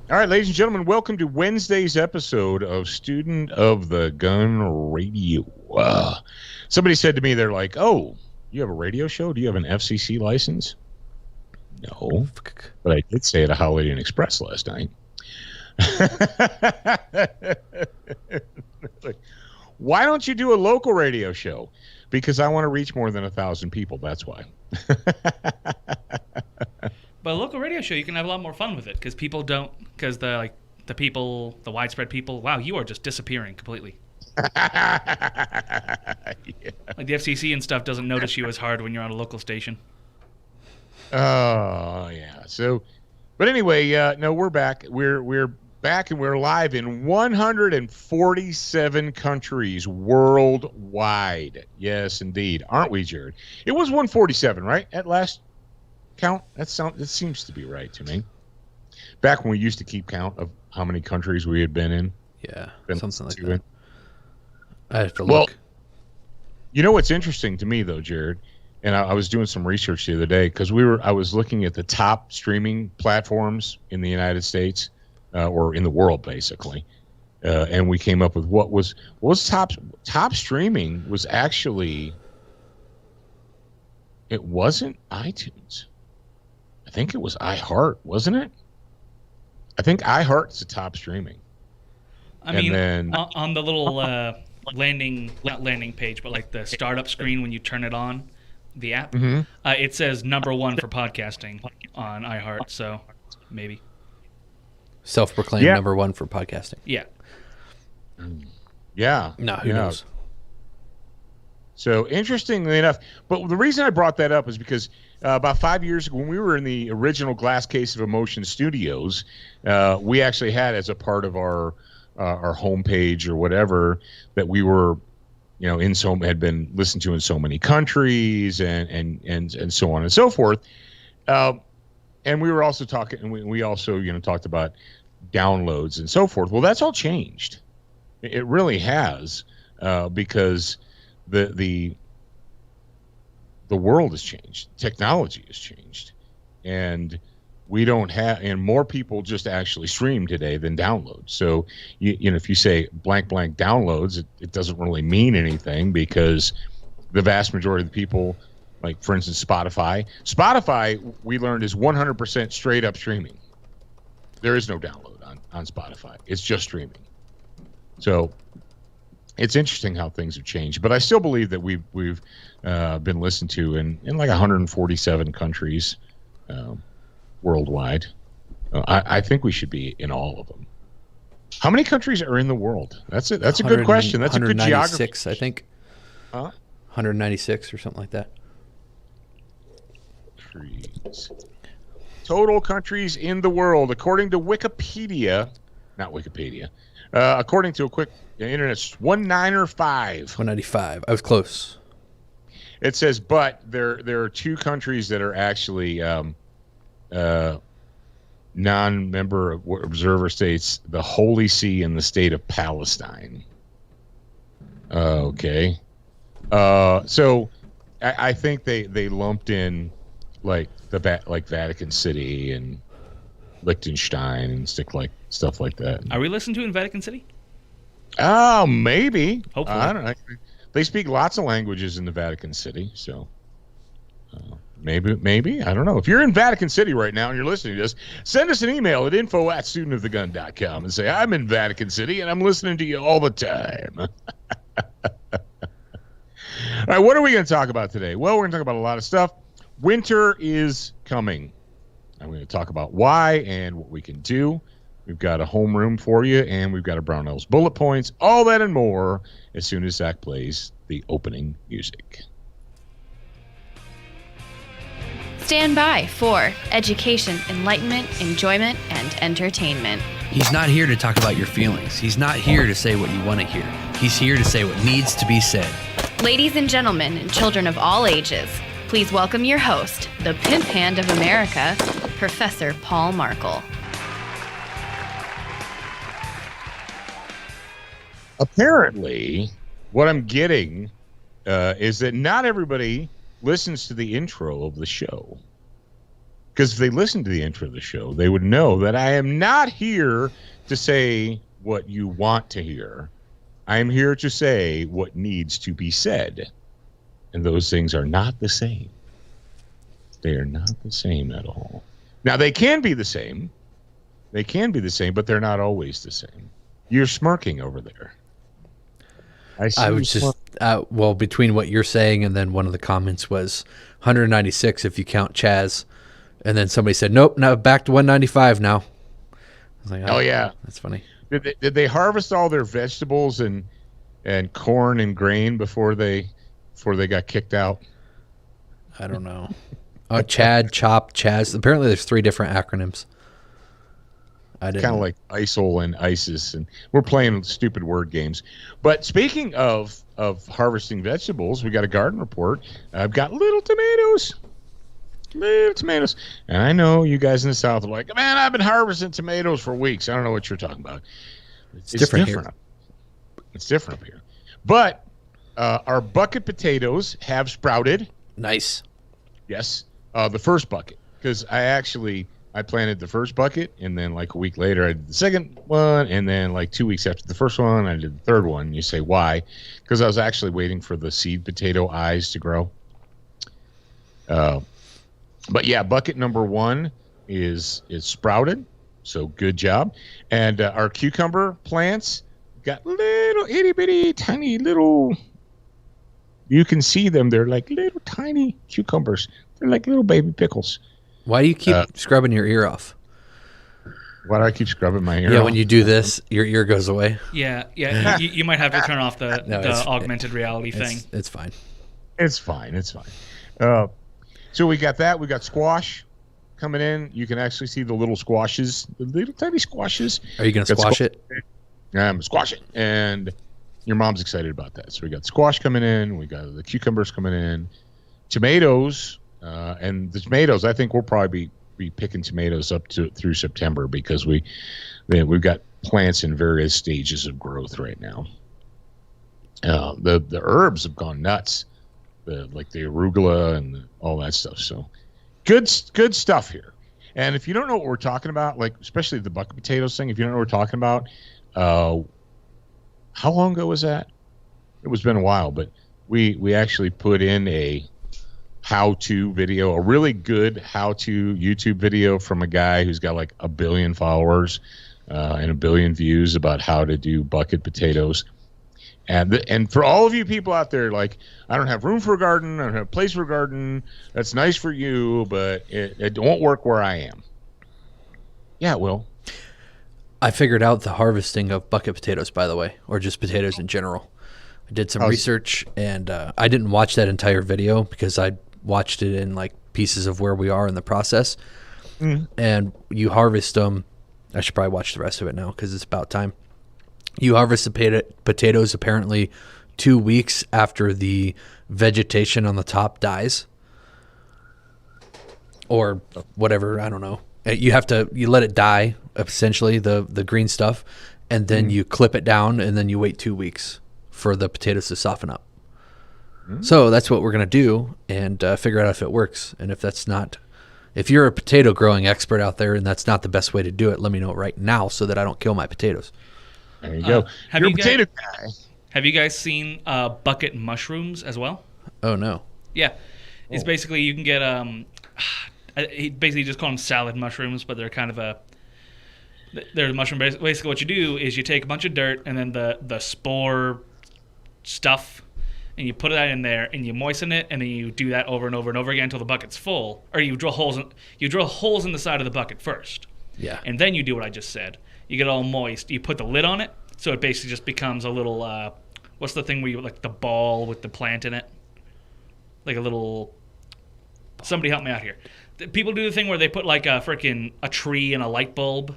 All right, ladies and gentlemen, welcome to Wednesday's episode of Student of the Gun Radio. Somebody said to me, they're like, oh, you have a radio show? Do you have an FCC license? No, but I did say at a Holiday Inn Express last night. Like, why don't you do a local radio show? Because I want to reach more than 1,000 people. That's why. But a local radio show, you can have a lot more fun with it because people don't, because the widespread people, wow, you are just disappearing completely. Yeah. Like the FCC and stuff doesn't notice you as hard when you're on a local station. Oh, yeah. So, but anyway, no, we're back. We're back and we're live in 147 countries worldwide. Yes, indeed. Aren't we, Jared? It was 147, right? At last count? It seems to be right to me. Back when we used to keep count of how many countries we had been in. Yeah, something like that. I have to look. Well, look. You know what's interesting to me, though, Jared? And I was doing some research the other day because I was looking at the top streaming platforms in the United States or in the world, basically. And we came up with what was top streaming was actually, it wasn't iTunes. I think it was iHeart, wasn't it? I think iHeart's the top streaming. I mean, on the little not landing page, but like the startup screen when you turn it on, the app, it says #1 for podcasting on iHeart, so maybe. Self-proclaimed #1 for podcasting. Yeah. Yeah. No, who knows? So interestingly enough, but the reason I brought that up is because about 5 years ago, when we were in the original Glass Case of Emotion studios, we actually had as a part of our homepage or whatever that we were, had been listened to in so many countries and so on and so forth. And we were also talking, and we also talked about downloads and so forth. Well, that's all changed. It really has, because the world has changed, technology has changed, and we don't have, and more people just actually stream today than download. So if you say blank downloads, it doesn't really mean anything because the vast majority of the people, like for instance Spotify we learned is 100% straight up streaming. There is no download on Spotify. It's just streaming. So it's interesting how things have changed, but I still believe that we've been listened to in like 147 countries worldwide. I think we should be in all of them. How many countries are in the world? That's a good question. That's a good geography. 196, I think. Huh? 196 or something like that. Total countries in the world, according to Wikipedia, not Wikipedia. According to a quick internet's 195. 195. I was close. It says, but there are two countries that are actually non-member observer states: the Holy See and the state of Palestine. Okay. So I think they lumped in like Vatican City and Liechtenstein and stuff like that. Are we listened to in Vatican City? Oh, maybe. Hopefully. I don't know. They speak lots of languages in the Vatican City, so maybe. I don't know. If you're in Vatican City right now and you're listening to this, send us an email at info@studentofthegun.com and say, I'm in Vatican City and I'm listening to you all the time. All right, what are we going to talk about today? Well, we're going to talk about a lot of stuff. Winter is coming. I'm going to talk about why and what we can do. We've got a homeroom for you, and we've got a Brownells bullet points, all that and more as soon as Zach plays the opening music. Stand by for education, enlightenment, enjoyment, and entertainment. He's not here to talk about your feelings. He's not here to say what you want to hear. He's here to say what needs to be said. Ladies and gentlemen, and children of all ages, please welcome your host, the pimp hand of America, Professor Paul Markle. Apparently, what I'm getting is that not everybody listens to the intro of the show. Because if they listened to the intro of the show, they would know that I am not here to say what you want to hear. I am here to say what needs to be said. And those things are not the same. They are not the same at all. Now, they can be the same. They can be the same, but they're not always the same. You're smirking over there. I was just, well, between what you're saying and then one of the comments was 196 if you count Chaz. And then somebody said, nope, now back to 195 now. I was like, oh yeah. That's funny. Did they harvest all their vegetables and corn and grain before they got kicked out? I don't know. Oh, Chad, Chop, Chaz. Apparently there's 3 different acronyms. Kind of like ISIL and ISIS, and we're playing stupid word games. But speaking of harvesting vegetables, we got a garden report. I've got little tomatoes. And I know you guys in the South are like, man, I've been harvesting tomatoes for weeks. I don't know what you're talking about. It's different here. It's different up here. But our bucket potatoes have sprouted. Nice. Yes. The first bucket, because I planted the first bucket, and then like a week later I did the second one, and then like 2 weeks after the first one I did the third one. You say, why? Because I was actually waiting for the seed potato eyes to grow. But yeah, bucket number 1 is sprouted, so good job. And our cucumber plants got little itty bitty tiny little, you can see them, they're like little tiny cucumbers. They're like little baby pickles. Why do you keep scrubbing your ear off? Why do I keep scrubbing my ear off? Yeah, when you do this, your ear goes away. Yeah. You might have to turn off the augmented reality thing. It's fine. It's fine. So we got that. We got squash coming in. You can actually see the little squashes, the little tiny squashes. Are you going to squash it? Squash it. And your mom's excited about that. So we got squash coming in. We got the cucumbers coming in. Tomatoes. And the tomatoes, I think we'll probably be picking tomatoes up through September, because we've got plants in various stages of growth right now. The herbs have gone nuts, like the arugula and all that stuff. So good stuff here. And if you don't know what we're talking about, like especially the bucket potatoes thing, if you don't know what we're talking about, how long ago was that? It was been a while, but we actually put in a how-to video, a really good how-to YouTube video from a guy who's got like 1 billion followers and 1 billion views about how to do bucket potatoes. And for all of you people out there, like, I don't have room for a garden, I don't have a place for a garden, that's nice for you, but it won't work where I am. Yeah, it will. I figured out the harvesting of bucket potatoes, by the way, or just potatoes in general. I did some research, and I didn't watch that entire video because I watched it in like pieces of where we are in the process. And you harvest them. I should probably watch the rest of it now because it's about time. You harvest the potatoes apparently 2 weeks after the vegetation on the top dies, or whatever. I don't know. You let it die, essentially, the green stuff, and then you clip it down, and then you wait 2 weeks for the potatoes to soften up. So that's what we're going to do, and figure out if it works. And if you're a potato growing expert out there and that's not the best way to do it, let me know right now so that I don't kill my potatoes. There you go. You're a potato guy. Have you guys seen bucket mushrooms as well? Oh, no. Yeah. It's basically, you can get, basically just call them salad mushrooms, but they're kind of they're a mushroom. Basically what you do is you take a bunch of dirt and then the spore stuff, and you put that in there, and you moisten it, and then you do that over and over and over again until the bucket's full. Or you drill holes in the side of the bucket first. Yeah. And then you do what I just said. You get it all moist. You put the lid on it, so it basically just becomes a little, what's the thing where you, like the ball with the plant in it? Like a little, somebody help me out here. People do the thing where they put like a tree and a light bulb,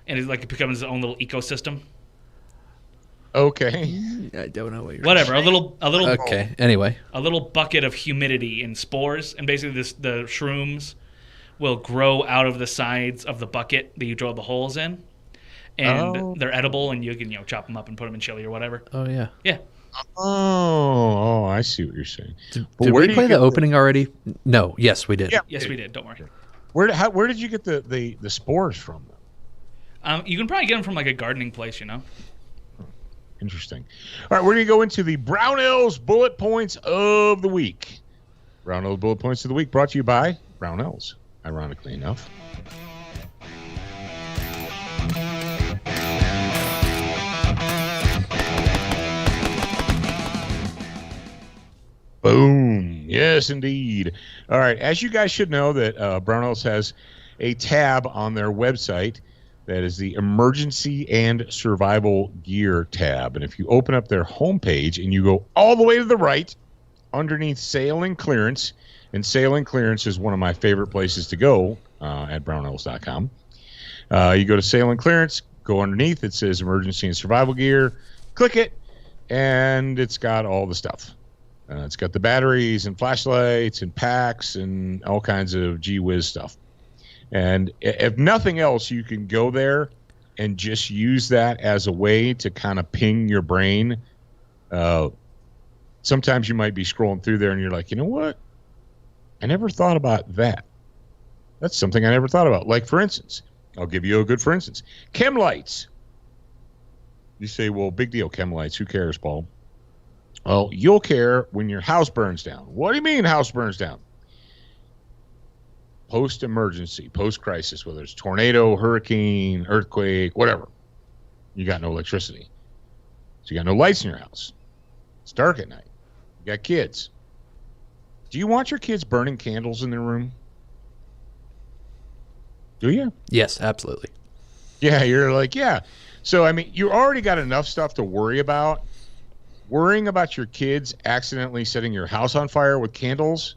and it becomes its own little ecosystem. Okay. I don't know what you're Whatever. A little. Okay. Anyway. A little bucket of humidity and spores, and basically the shrooms will grow out of the sides of the bucket that you drill the holes in, and they're edible, and you can chop them up and put them in chili or whatever. Oh yeah. Yeah. Oh, I see what you're saying. Did we play the opening already? No. Yes, we did. Yeah. Yes, we did. Don't worry. Where did you get the spores from them? You can probably get them from like a gardening place, Interesting. All right, we're going to go into the Brownells bullet points of the week. Brownells bullet points of the week brought to you by Brownells, ironically enough. Boom. Yes, indeed. All right. As you guys should know, that Brownells has a tab on their website that is the Emergency and Survival Gear tab. And if you open up their homepage and you go all the way to the right, underneath Sale and Clearance, and Sale and Clearance is one of my favorite places to go at brownells.com. You go to Sale and Clearance, go underneath. It says Emergency and Survival Gear. Click it, and it's got all the stuff. It's got the batteries and flashlights and packs and all kinds of gee whiz stuff. And if nothing else, you can go there and just use that as a way to kind of ping your brain. Sometimes you might be scrolling through there and you're like, you know what? I never thought about that. That's something I never thought about. Like, for instance, I'll give you a good for instance. Chem lights. You say, well, big deal, chem lights. Who cares, Paul? Well, you'll care when your house burns down. What do you mean house burns down? Post-emergency, post-crisis, whether it's tornado, hurricane, earthquake, whatever. You got no electricity. So you got no lights in your house. It's dark at night. You got kids. Do you want your kids burning candles in their room? Do you? Yes, absolutely. Yeah, you're like, yeah. So, I mean, you already got enough stuff to worry about. Worrying about your kids accidentally setting your house on fire with candles,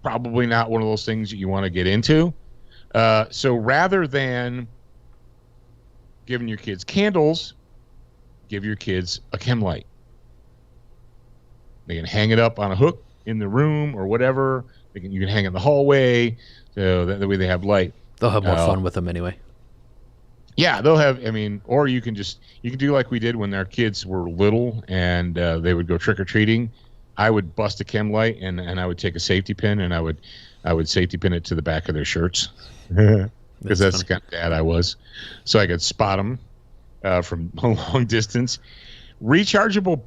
probably not one of those things that you want to get into. So rather than giving your kids candles, give your kids a chem light. They can hang it up on a hook in the room or whatever. You can hang it in the hallway, so that way they have light. They'll have more fun with them anyway. Yeah, they'll have, I mean, or you can do like we did when our kids were little and they would go trick-or-treating. I would bust a chem light and I would take a safety pin and I would safety pin it to the back of their shirts because that's the kind of dad I was. So I could spot them from a long distance. Rechargeable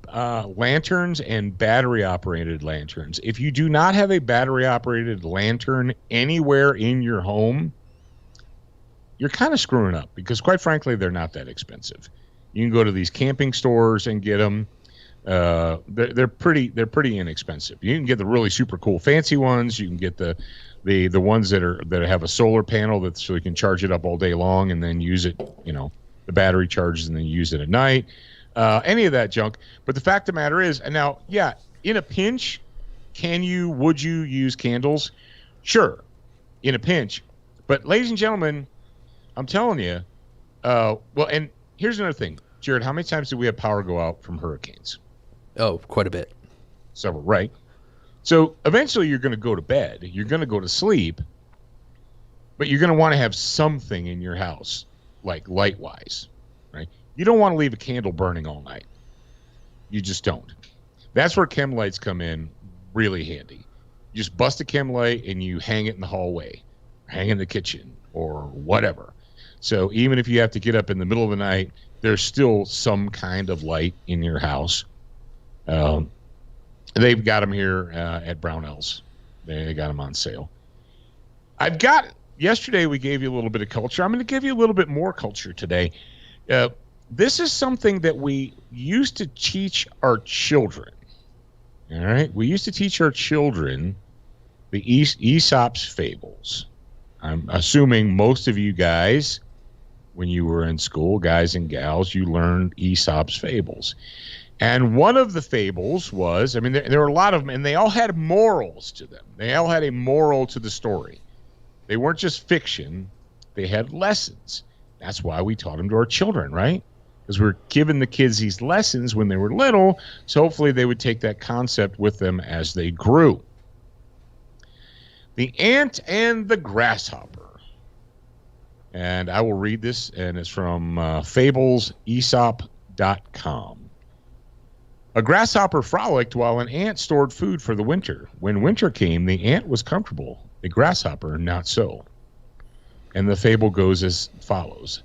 lanterns and battery-operated lanterns. If you do not have a battery-operated lantern anywhere in your home, you're kind of screwing up because, quite frankly, they're not that expensive. You can go to these camping stores and get them. They're pretty inexpensive. You can get the really super cool fancy ones. You can get the ones that have a solar panel so you can charge it up all day long and then use it. The battery charges and then use it at night. Any of that junk. But the fact of the matter is, and now, yeah, in a pinch, would you use candles? Sure, in a pinch. But ladies and gentlemen, I'm telling you, and here's another thing. Jared, how many times did we have power go out from hurricanes? Oh, quite a bit. Several, right? So eventually you're going to go to bed. You're going to go to sleep, but you're going to want to have something in your house, like light-wise, right? You don't want to leave a candle burning all night. You just don't. That's where chem lights come in really handy. You just bust a chem light and you hang it in the hallway, hang it in the kitchen, or whatever. So even if you have to get up in the middle of the night, there's still some kind of light in your house. They've got them here at Brownells. They got them on sale. Yesterday we gave you a little bit of culture. I'm going to give you a little bit more culture today. This is something that we used to teach our children. All right? We used to teach our children the Aesop's fables. I'm assuming most of you guys, when you were in school, guys and gals, you learned Aesop's fables. And one of the fables was, I mean, there were a lot of them, and they all had morals to them. They all had a moral to the story. They weren't just fiction. They had lessons. That's why we taught them to our children, right? Because we're giving the kids these lessons when they were little, so hopefully they would take that concept with them as they grew. The Ant and the Grasshopper. And I will read this, and it's from FablesAesop.com. A grasshopper frolicked while an ant stored food for the winter. When winter came, the ant was comfortable, The grasshopper, not so. And the fable goes as follows.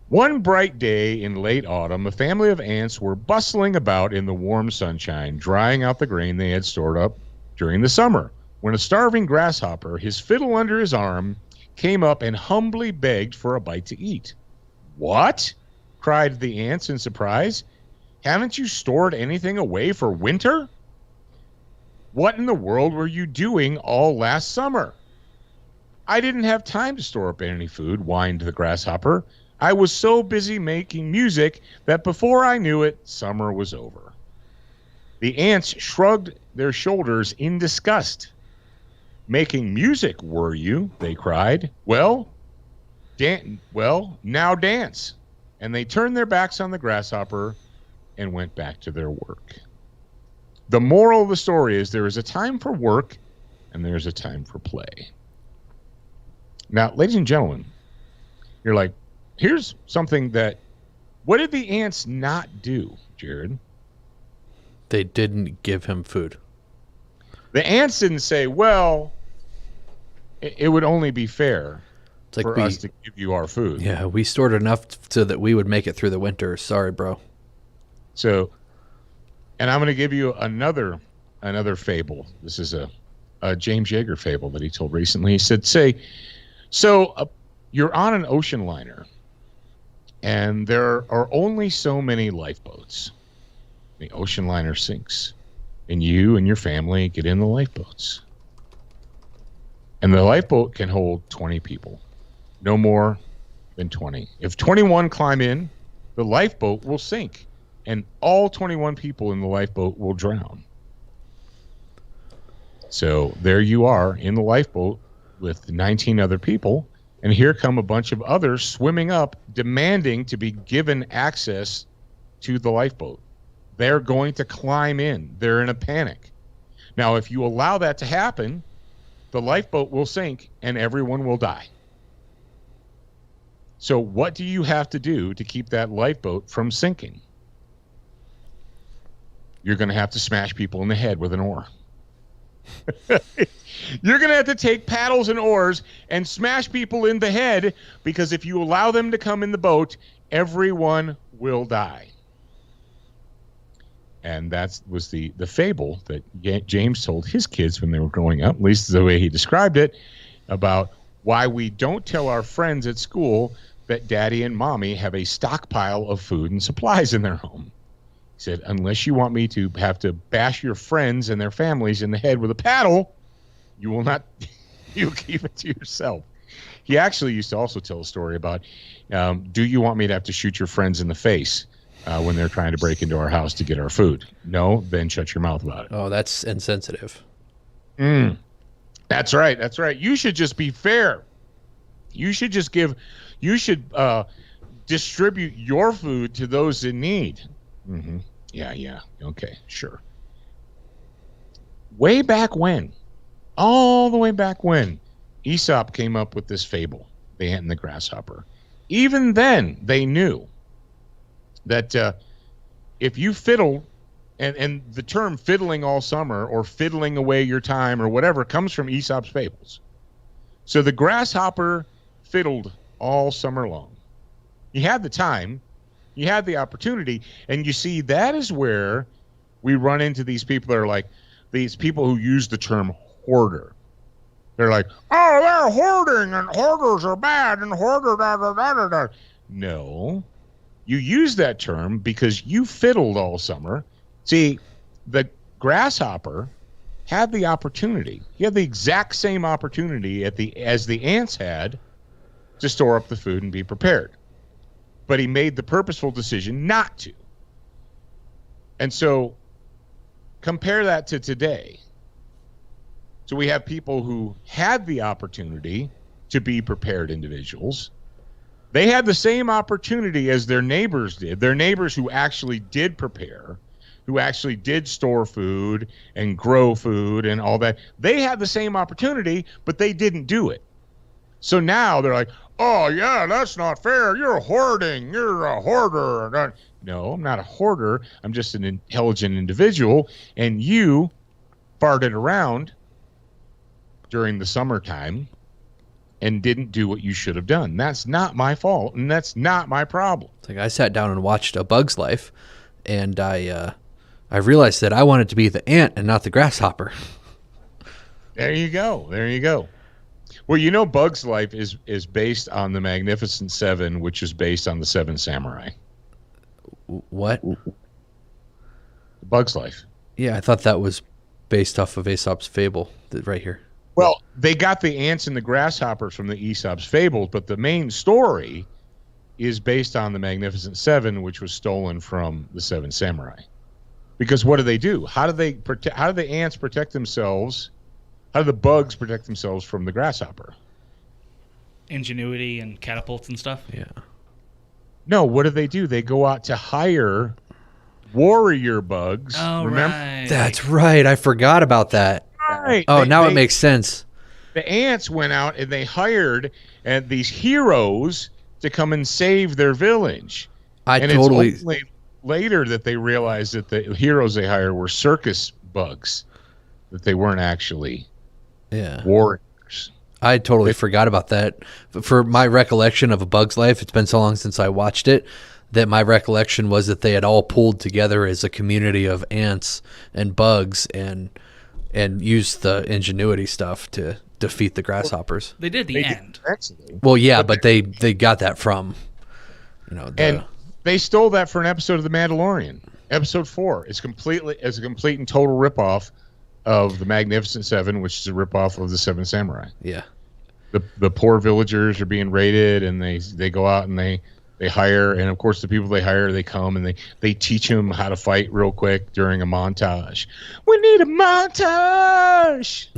One bright day in late autumn, a family of ants were bustling about in the warm sunshine, drying out the grain they had stored up during the summer, when a starving grasshopper, his fiddle under his arm, came up and humbly begged for a bite to eat. What? Cried the ants in surprise. Haven't you stored anything away for winter? What in the world were you doing all last summer? I didn't have time to store up any food, whined the grasshopper. I was so busy making music that before I knew it, summer was over. The ants shrugged their shoulders in disgust. Making music, were you? They cried. Well, now dance. And they turned their backs on the grasshopper and went back to their work. The moral of the story is there is a time for work and there's a time for play. Now, ladies and gentlemen, you're like, here's something that, what did the ants not do, Jared? They didn't give him food. The ants didn't say, well, it would only be fair for us to give you our food. Yeah, we stored enough so that we would make it through the winter. Sorry, bro. So, and I'm going to give you another fable. This is a James Yeager fable that he told recently. He said, you're on an ocean liner, and there are only so many lifeboats. The ocean liner sinks, and you and your family get in the lifeboats. And the lifeboat can hold 20 people, no more than 20. If 21 climb in, the lifeboat will sink, and all 21 people in the lifeboat will drown. So there you are in the lifeboat with 19 other people, and here come a bunch of others swimming up, demanding to be given access to the lifeboat. They're going to climb in. They're in a panic. Now, if you allow that to happen, the lifeboat will sink and everyone will die. So what do you have to do to keep that lifeboat from sinking? You're going to have to smash people in the head with an oar. You're going to have to take paddles and oars and smash people in the head, because if you allow them to come in the boat, everyone will die. And that was the fable that James told his kids when they were growing up, at least the way he described it, about why we don't tell our friends at school that daddy and mommy have a stockpile of food and supplies in their home. He said, unless you want me to have to bash your friends and their families in the head with a paddle, you will not, you keep it to yourself. He actually used to also tell a story about, do you want me to have to shoot your friends in the face when they're trying to break into our house to get our food? No, then shut your mouth about it. Oh, that's insensitive. That's right. That's right. You should just be fair. You should just distribute your food to those in need. Mm-hmm. Yeah. Okay, sure. Way back when, all the way back when, Aesop came up with this fable, the ant and the grasshopper. Even then, they knew that if you fiddle, and the term fiddling all summer or fiddling away your time or whatever comes from Aesop's fables. So the grasshopper fiddled all summer long. He had the time, he had the opportunity, and you see that is where we run into these people that are like, these people who use the term hoarder. They're like, oh, they're hoarding, and hoarders are bad, and hoarder, da, da, da, da, da. No. You use that term because you fiddled all summer. See, the grasshopper had the opportunity. He had the exact same opportunity as the ants had to store up the food and be prepared. But he made the purposeful decision not to. And so compare that to today. So we have people who had the opportunity to be prepared individuals. They had the same opportunity as their neighbors did. Their neighbors who actually did prepare, who actually did store food and grow food and all that. They had the same opportunity, but they didn't do it. So now they're like, oh, yeah, that's not fair. You're hoarding. You're a hoarder. No, I'm not a hoarder. I'm just an intelligent individual. And you farted around during the summertime and didn't do what you should have done. That's not my fault, and that's not my problem. It's like I sat down and watched A Bug's Life, and I realized that I wanted to be the ant and not the grasshopper. There you go. There you go. Well, you know, Bug's Life is based on the Magnificent Seven, which is based on the Seven Samurai. What? Bug's Life. Yeah, I thought that was based off of Aesop's Fable right here. Well, they got the ants and the grasshoppers from the Aesop's Fables, but the main story is based on the Magnificent Seven, which was stolen from the Seven Samurai. Because what do? How do the ants protect themselves? How do the bugs protect themselves from the grasshopper? Ingenuity and catapults and stuff. Yeah. No, what do? They go out to hire warrior bugs. Oh, remember? right. That's right. I forgot about that. Right. Oh, now it makes sense. The ants went out and they hired these heroes to come and save their village. It's only later that they realized that the heroes they hired were circus bugs, that they weren't actually warriors. I totally forgot about that. For my recollection of A Bug's Life, it's been so long since I watched it, that my recollection was that they had all pulled together as a community of ants and bugs and used the ingenuity stuff to defeat the grasshoppers. They did the end. Well, yeah, but they got that from, and they stole that for an episode of The Mandalorian. Episode 4 is a complete and total ripoff of the Magnificent Seven, which is a ripoff of the Seven Samurai. Yeah. The poor villagers are being raided, and they go out and they hire, and of course the people they hire, they come and they teach them how to fight real quick during a montage. We need a montage.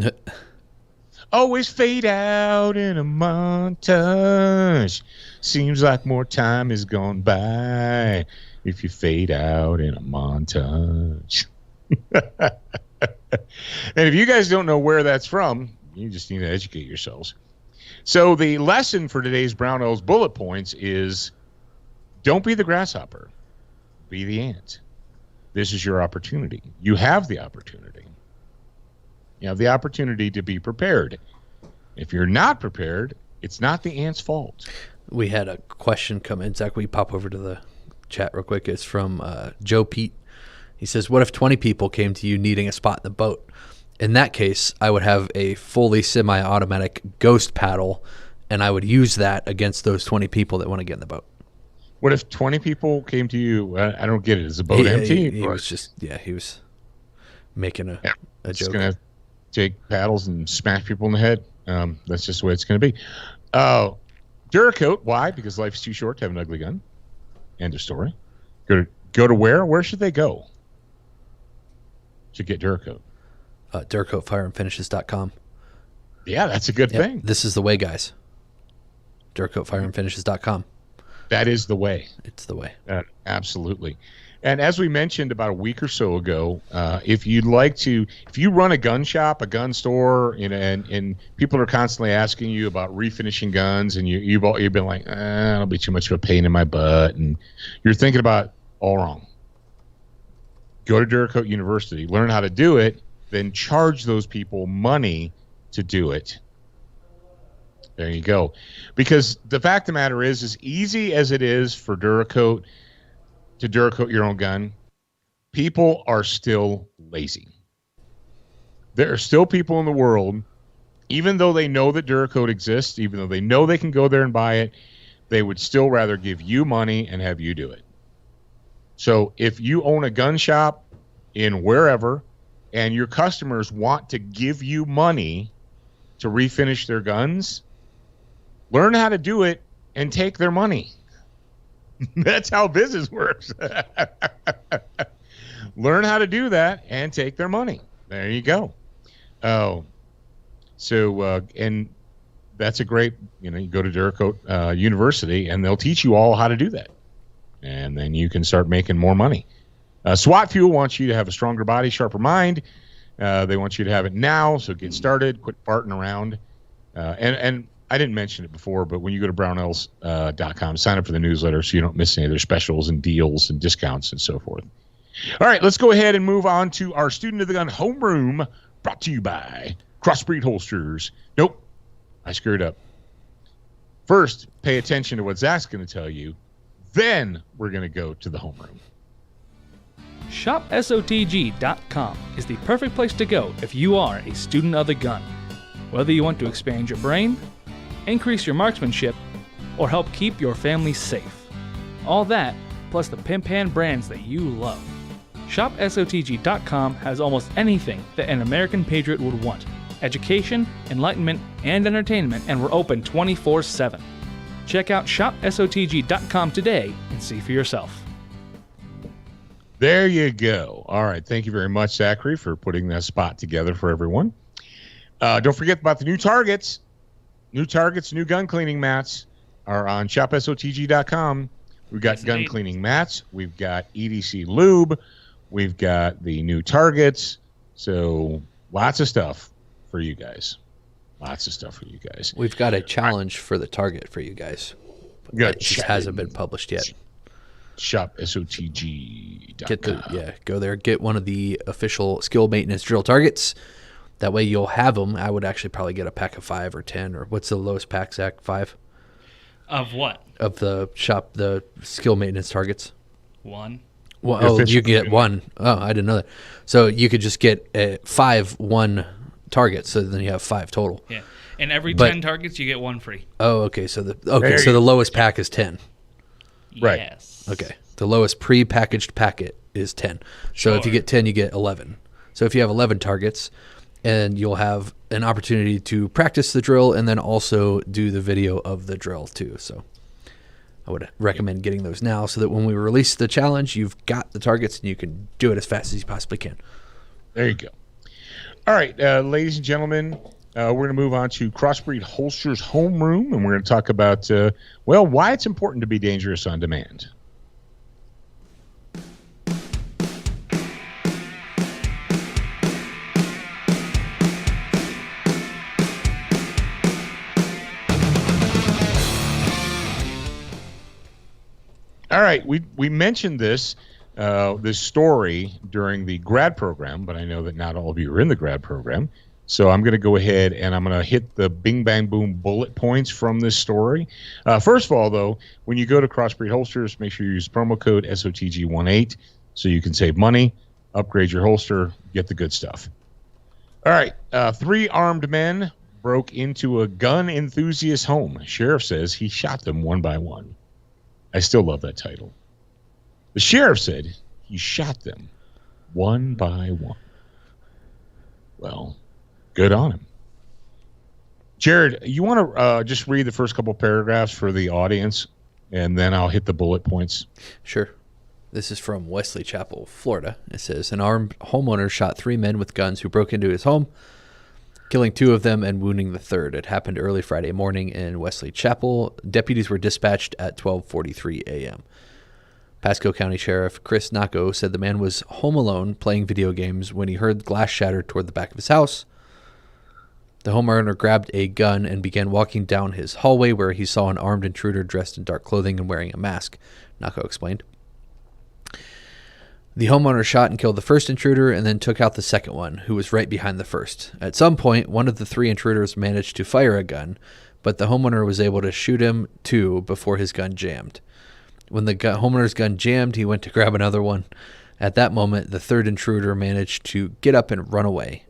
Always fade out in a montage. Seems like more time has gone by if you fade out in a montage. And if you guys don't know where that's from, you just need to educate yourselves. So the lesson for today's Brownells bullet points is: don't be the grasshopper, be the ant. This is your opportunity. You have the opportunity. You have the opportunity to be prepared. If you're not prepared, it's not the ant's fault. We had a question come in. Zach, will you pop over to the chat real quick? It's from Joe Pete. He says, what if 20 people came to you needing a spot in the boat? In that case, I would have a fully semi-automatic ghost paddle, and I would use that against those 20 people that want to get in the boat. What if 20 people came to you? I don't get it. Is the boat empty? He was making a joke. Just going to take paddles and smash people in the head. That's just the way it's going to be. Duracoat. Why? Because life's too short to have an ugly gun. End of story. Go to where? Where should they go to get Duracoat? DuracoatFireandFinishes.com. Yeah, that's a good thing. This is the way, guys. DuracoatFireandFinishes.com. That is the way. It's the way. Absolutely. And as we mentioned about a week or so ago, if you run a gun shop, a gun store, and people are constantly asking you about refinishing guns, and you've been like, it'll be too much of a pain in my butt, and you're thinking about all wrong. Go to Duracoat University, learn how to do it, then charge those people money to do it. There you go. Because the fact of the matter is, as easy as it is for Duracoat to Duracoat your own gun, people are still lazy. There are still people in the world, even though they know that Duracoat exists, even though they know they can go there and buy it, they would still rather give you money and have you do it. So if you own a gun shop in wherever and your customers want to give you money to refinish their guns, learn how to do it and take their money. That's how business works. Learn how to do that and take their money. There you go. And that's a great, you go to Duracoat University and they'll teach you all how to do that. And then you can start making more money. SWAT Fuel wants you to have a stronger body, sharper mind. They want you to have it now, so get started, quit farting around. And I didn't mention it before, but when you go to brownells.com, sign up for the newsletter so you don't miss any of their specials and deals and discounts and so forth. All right, let's go ahead and move on to our Student of the Gun homeroom, brought to you by Crossbreed Holsters. Nope, I screwed up. First, pay attention to what Zach's going to tell you. Then we're going to go to the homeroom. ShopSOTG.com is the perfect place to go if you are a student of the gun. Whether you want to expand your brain, increase your marksmanship, or help keep your family safe. All that, plus the Pimp Hand brands that you love. ShopSOTG.com has almost anything that an American patriot would want. Education, enlightenment, and entertainment, and we're open 24/7. Check out ShopSOTG.com today and see for yourself. There you go. All right. Thank you very much, Zachary, for putting that spot together for everyone. Don't forget about the new targets. New targets, new gun cleaning mats are on ShopSOTG.com. We've got gun cleaning mats. We've got EDC lube. We've got the new targets. So lots of stuff for you guys. We've got a challenge for the target for you guys. It just hasn't been published yet. ShopSOTG.com. Go there, get one of the official skill maintenance drill targets. That way you'll have them. I would actually probably get a pack of 5 or 10, or what's the lowest pack, Zach? 5? Of what? Of the skill maintenance targets. 1. Well, you can get 1. Oh, I didn't know that. So you could just get 5 1 targets, so then you have 5 total. Yeah, and every 10 targets you get 1 free. Oh, okay. So the lowest pack is 10. Right. Yes. Okay. The lowest pre-packaged packet is 10. So if you get 10, you get 11. So if you have 11 targets, and you'll have an opportunity to practice the drill and then also do the video of the drill too. So I would recommend getting those now so that when we release the challenge, you've got the targets and you can do it as fast as you possibly can. There you go. All right, ladies and gentlemen, we're going to move on to Crossbreed Holsters Homeroom, and we're going to talk about, why it's important to be dangerous on demand. All right, we mentioned this story during the grad program, but I know that not all of you are in the grad program. So I'm going to go ahead and I'm going to hit the bing, bang, boom bullet points from this story. First of all, though, when you go to Crossbreed Holsters, make sure you use promo code SOTG18 so you can save money, upgrade your holster, get the good stuff. All right, 3 armed men broke into a gun enthusiast's home. Sheriff says he shot them one by one. I still love that title. The sheriff said he shot them one by one. Well, good on him. Jared, you want to just read the first couple paragraphs for the audience, and then I'll hit the bullet points? Sure. This is from Wesley Chapel, Florida. It says, an armed homeowner shot 3 men with guns who broke into his home, killing 2 of them and wounding the third. It happened early Friday morning in Wesley Chapel. Deputies were dispatched at 12:43 a.m. Pasco County Sheriff Chris Naco said the man was home alone playing video games when he heard glass shatter toward the back of his house. The homeowner grabbed a gun and began walking down his hallway where he saw an armed intruder dressed in dark clothing and wearing a mask, Naco explained. The homeowner shot and killed the first intruder and then took out the second one, who was right behind the first. At some point, one of the 3 intruders managed to fire a gun, but the homeowner was able to shoot him too before his gun jammed. When the homeowner's gun jammed, he went to grab another one. At that moment, the third intruder managed to get up and run away,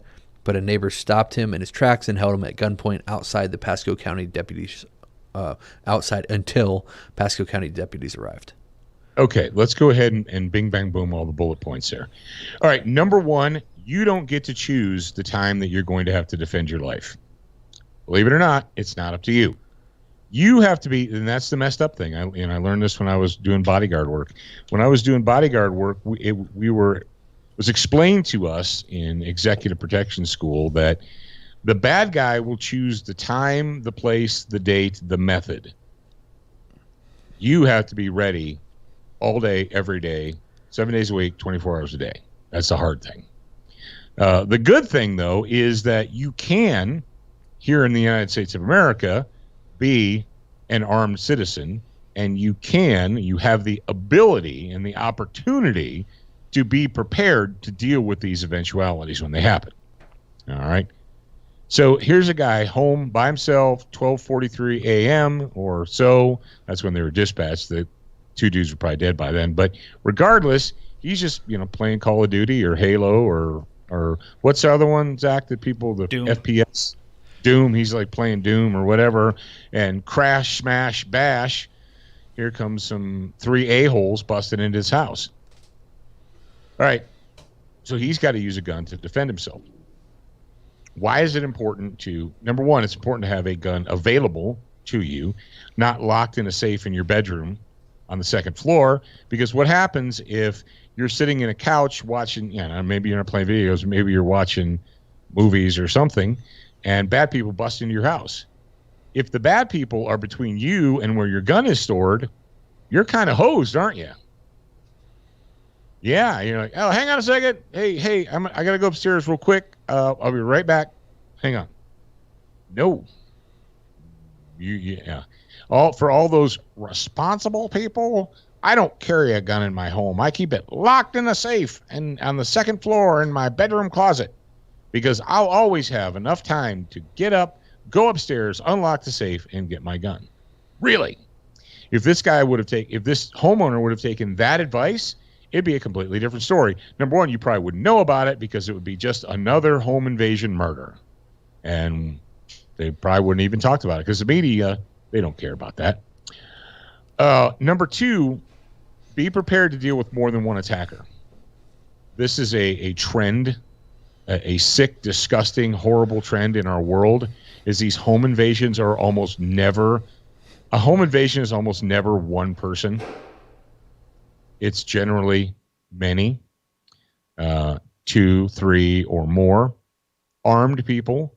but a neighbor stopped him in his tracks and held him at gunpoint outside the Pasco County deputies, until Pasco County deputies arrived. Okay, let's go ahead and bing, bang, boom, all the bullet points there. All right, number 1, you don't get to choose the time that you're going to have to defend your life. Believe it or not, it's not up to you. You have to be, and that's the messed up thing. I learned this when I was doing bodyguard work. When I was doing bodyguard work, it was explained to us in executive protection school that the bad guy will choose the time, the place, the date, the method. You have to be ready all day, every day, 7 days a week, 24 hours a day. That's the hard thing. The good thing, though, is that you can, here in the United States of America, be an armed citizen, and you have the ability and the opportunity to be prepared to deal with these eventualities when they happen. All right? So here's a guy home by himself, 12:43 a.m. or so. That's when they were dispatched. The two dudes were probably dead by then. But regardless, he's just playing Call of Duty or Halo or what's the other one, Zach? The Doom. FPS, Doom. He's like playing Doom or whatever, and crash, smash, bash. Here comes some 3 a-holes busting into his house. All right, so he's got to use a gun to defend himself. Why is it important to, number one, it's important to have a gun available to you, not locked in a safe in your bedroom on the second floor, because what happens if you're sitting in a couch watching, maybe you're not playing videos, maybe you're watching movies or something, and bad people bust into your house. If the bad people are between you and where your gun is stored, you're kind of hosed, aren't you? Yeah, you're like, oh, hang on a second. Hey, I got to go upstairs real quick. I'll be right back. Hang on. No. For all those responsible people, I don't carry a gun in my home. I keep it locked in a safe and on the second floor in my bedroom closet, because I'll always have enough time to get up, go upstairs, unlock the safe, and get my gun. Really? If this homeowner would have taken that advice, it'd be a completely different story. Number one, you probably wouldn't know about it because it would be just another home invasion murder. And they probably wouldn't even talk about it because the media, they don't care about that. Number two, be prepared to deal with more than one attacker. This is a trend, a sick, disgusting, horrible trend in our world, is these home invasions are almost never, a home invasion is almost never one person. It's generally many, 2, 3, or more armed people.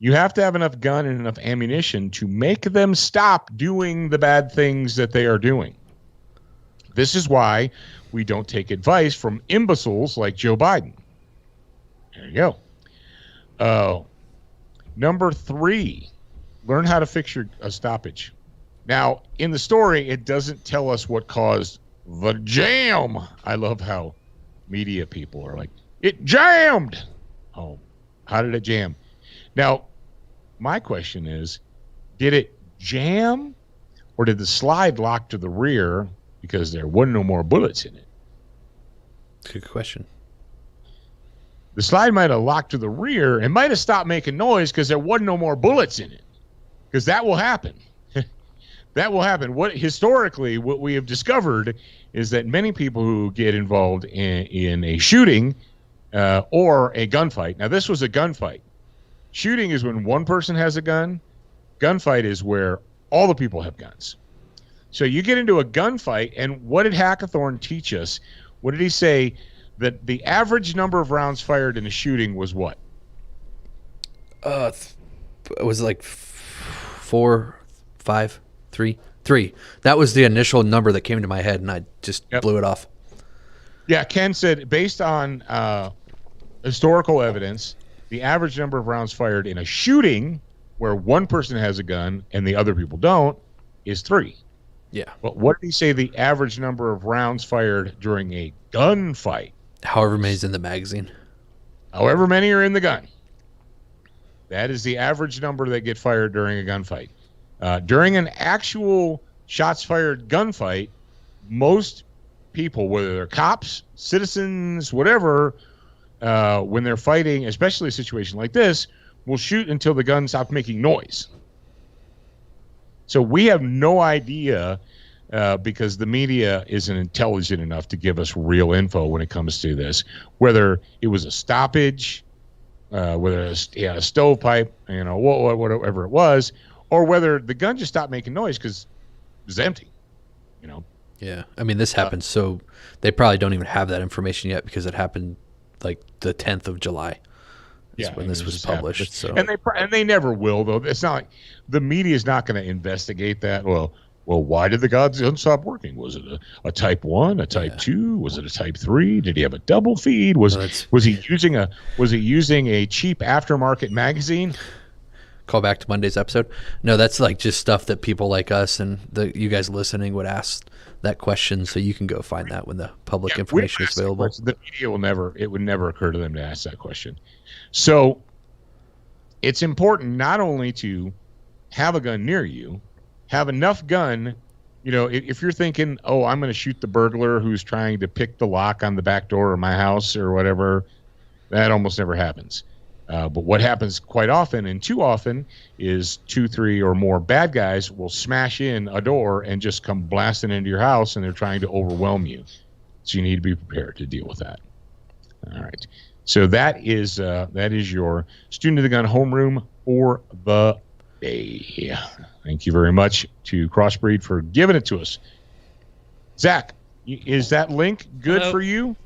You have to have enough gun and enough ammunition to make them stop doing the bad things that they are doing. This is why we don't take advice from imbeciles like Joe Biden. There you go. Number 3, learn how to fix a stoppage. Now, in the story, it doesn't tell us what caused the jam. I love how media people are like, it jammed. Oh, how did it jam? Now, my question is, did it jam or did the slide lock to the rear because there wasn't no more bullets in it? Good question. The slide might have locked to the rear and might have stopped making noise because there wasn't no more bullets in it. Because that will happen. That will happen. What we have discovered is that many people who get involved in a shooting or a gunfight. Now, this was a gunfight. Shooting is when one person has a gun. Gunfight is where all the people have guns. So you get into a gunfight, and what did Hackathorn teach us? What did he say? That the average number of rounds fired in a shooting was what? It was like 4, 5, 3. That was the initial number that came to my head, and I just blew it off. Yeah, Ken said, based on historical evidence, the average number of rounds fired in a shooting where one person has a gun and the other people don't is 3. Yeah. But what did he say the average number of rounds fired during a gunfight? However many's in the magazine. However many are in the gun. That is the average number that get fired during a gunfight. During an actual shots fired gunfight, most people, whether they're cops, citizens, whatever, when they're fighting, especially a situation like this, will shoot until the gun stops making noise. So we have no idea because the media isn't intelligent enough to give us real info when it comes to this, whether it was a stoppage, whether it was a stovepipe, whatever it was, or whether the gun just stopped making noise because it was empty, Yeah, I mean, this happened, so they probably don't even have that information yet because it happened like the 10th of July. When this was published. So. And they never will, though. It's not like the media is not going to investigate that. Well, why did the gun stop working? Was it a type 1, a type 2? Was it a type 3? Did he have a double feed? Was he using a cheap aftermarket magazine? Call back to Monday's episode. No, that's like just stuff that people like us and you guys listening would ask that question, so you can go find that when the public information is available. The media would never occur to them to ask that question. So it's important not only to have a gun near you, have enough gun. If you're thinking, oh, I'm going to shoot the burglar who's trying to pick the lock on the back door of my house or whatever, that almost never happens. But what happens quite often and too often is 2, 3 or more bad guys will smash in a door and just come blasting into your house, and they're trying to overwhelm you. So you need to be prepared to deal with that. All right. So that is your Student of the Gun homeroom for the day. Thank you very much to Crossbreed for giving it to us. Zach, is that link good for you?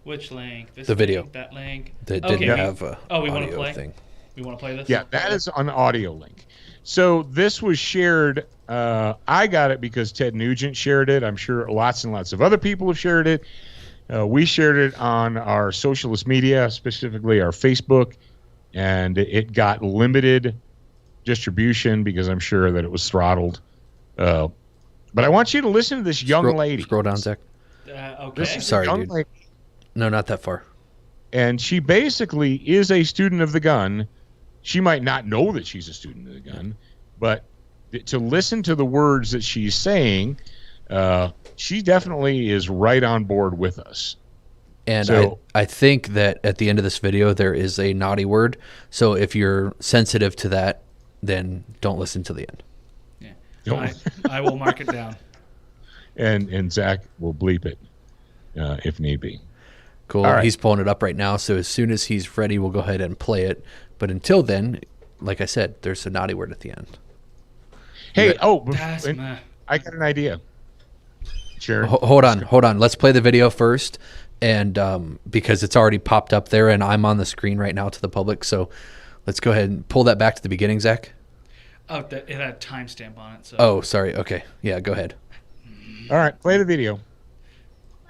Which link? The video. That link? That didn't have a we want to play? thing. We want to play this? Yeah, that is an audio link. So this was shared. I got it because Ted Nugent shared it. I'm sure lots and lots of other people have shared it. We shared it on our socialist media, specifically our Facebook, and it got limited distribution because I'm sure that it was throttled. But I want you to listen to this young lady. Scroll down, Zach. Okay. Sorry, dude. Lady, no, not that far. and she basically is a student of the gun. She might not know that she's a student of the gun, but to listen to the words that she's saying, she definitely is right on board with us. And so, I think that at the end of this video, there is a naughty word. So if you're sensitive to that, then don't listen to the end. Yeah, I will mark it down. And Zach will bleep it if need be. Cool. Right. He's pulling it up right now. So as soon as he's ready, we'll go ahead and play it. But until then, like I said, there's a naughty word at the end. Hey, I got an idea. Sure. Hold on. Let's play the video first. And because it's already popped up there and I'm on the screen right now to the public. So let's go ahead and pull that back to the beginning, Zach. Oh, it had a timestamp on it. So. Oh, sorry. Okay. Yeah, go ahead. All right, play the video.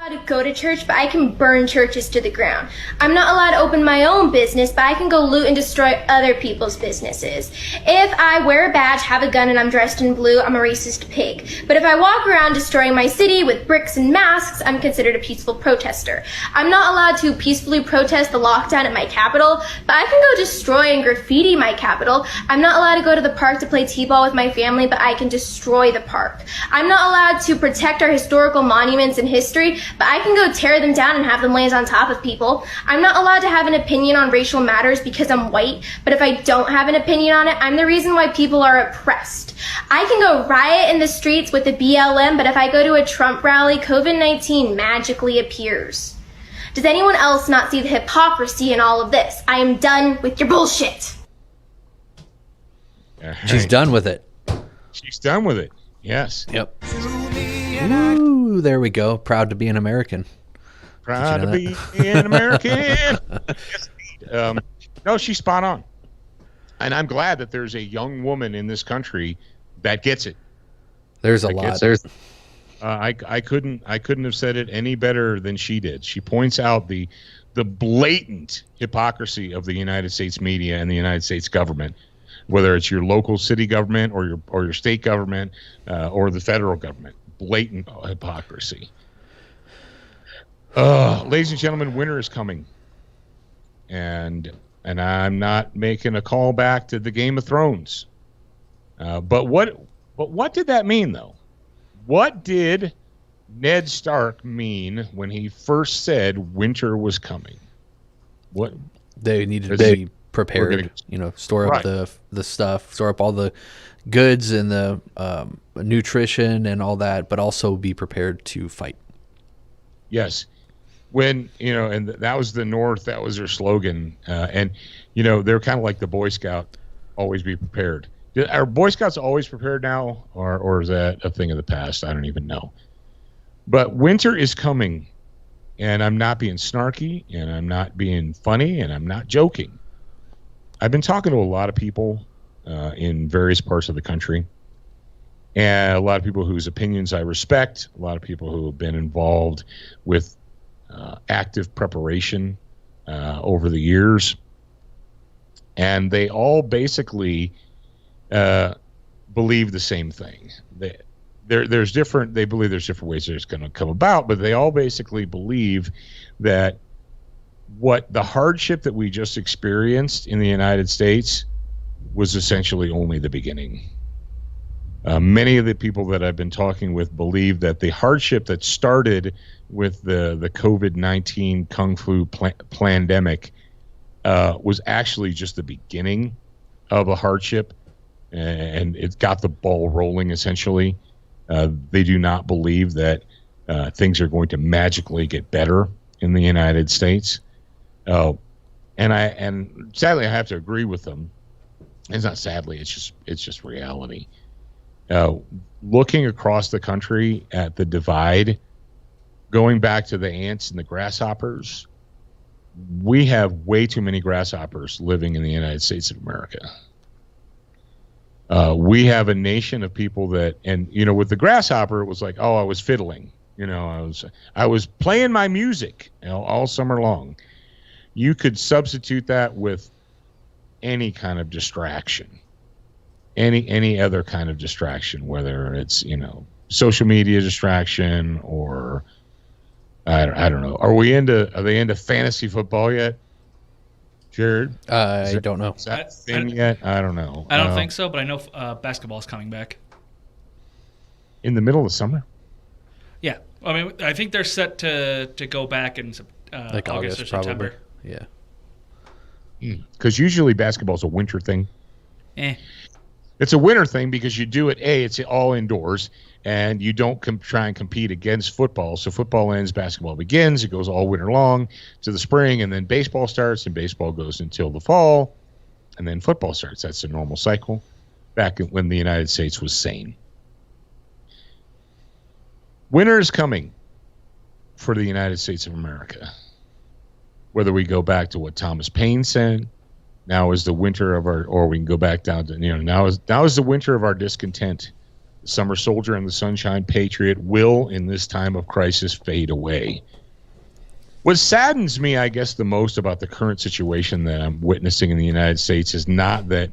To go to church, but I can burn churches to the ground. I'm not allowed to open my own business, but I can go loot and destroy other people's businesses. If I wear a badge, have a gun, and I'm dressed in blue, I'm a racist pig. But if I walk around destroying my city with bricks and masks, I'm considered a peaceful protester. I'm not allowed to peacefully protest the lockdown at my capital, but I can go destroy and graffiti my capital. I'm not allowed to go to the park to play t-ball with my family, but I can destroy the park. I'm not allowed to protect our historical monuments and history, but I can go tear them down and have them land on top of people. I'm not allowed to have an opinion on racial matters because I'm white, but if I don't have an opinion on it, I'm the reason why people are oppressed. I can go riot in the streets with the BLM, but if I go to a Trump rally, COVID-19 magically appears. Does anyone else not see the hypocrisy in all of this? I am done with your bullshit. Right. She's done with it. She's done with it. Yes. Yep. Ooh, there we go. Proud to be an American. Proud to be an American. Yes, indeed. No, she's spot on. And I'm glad that there's a young woman in this country that gets it. There's a lot. I couldn't have said it any better than she did. She points out the blatant hypocrisy of the United States media and the United States government, whether it's your local city government or your state government or the federal government. Blatant hypocrisy. Ladies and gentlemen, winter is coming, and I'm not making a call back to the Game of Thrones. But what did that mean, though? What did Ned Stark mean when he first said winter was coming? What they needed to be prepared. Store up the stuff, store up all the goods and the nutrition and all that, but also be prepared to fight. Yes. When, and that was the North, that was their slogan. And, they're kind of like the Boy Scout, always be prepared. Are Boy Scouts always prepared now, or is that a thing of the past? I don't even know. But winter is coming, and I'm not being snarky, and I'm not being funny, and I'm not joking. I've been talking to a lot of people in various parts of the country, and a lot of people whose opinions I respect, a lot of people who have been involved with active preparation over the years, and they all basically believe the same thing. They believe there's different ways that it's going to come about, but they all basically believe that what the hardship that we just experienced in the United States was essentially only the beginning. Many of the people that I've been talking with believe that the hardship that started with the COVID-19 Kung Flu pandemic was actually just the beginning of a hardship, and it got the ball rolling, essentially. They do not believe that things are going to magically get better in the United States. And sadly, I have to agree with them. It's not sadly, it's just reality. Looking across the country at the divide, going back to the ants and the grasshoppers, we have way too many grasshoppers living in the United States of America. We have a nation of people that, and with the grasshopper, it was like, oh, I was fiddling. I was playing my music, all summer long. You could substitute that with any kind of distraction. Any other kind of distraction, whether it's social media distraction or I don't know. Are they into fantasy football yet, Jared? I don't know. Is that a thing yet? I don't know. I don't think so, but I know basketball's coming back in the middle of summer. Yeah, I mean, I think they're set to go back in like August or September. Probably. Yeah. Because usually basketball's a winter thing. It's a winter thing because you do it, it's all indoors, and you don't try and compete against football. So football ends, basketball begins. It goes all winter long to the spring, and then baseball starts, and baseball goes until the fall, and then football starts. That's a normal cycle back when the United States was sane. Winter is coming for the United States of America. Whether we go back to what Thomas Paine said, now is the winter of or we can go back down to, now is the winter of our discontent. The summer soldier and the sunshine patriot will, in this time of crisis, fade away. What saddens me, I guess, the most about the current situation that I'm witnessing in the United States is not that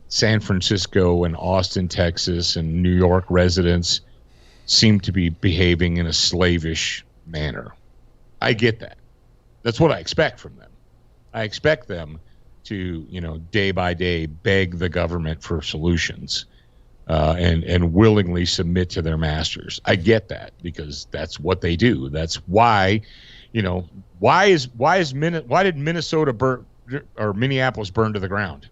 San Francisco and Austin, Texas, and New York residents seem to be behaving in a slavish manner. I get that. That's what I expect from them. I expect them to, day by day beg the government for solutions and willingly submit to their masters. I get that because that's what they do. That's why, why did Minnesota burn or Minneapolis burn to the ground?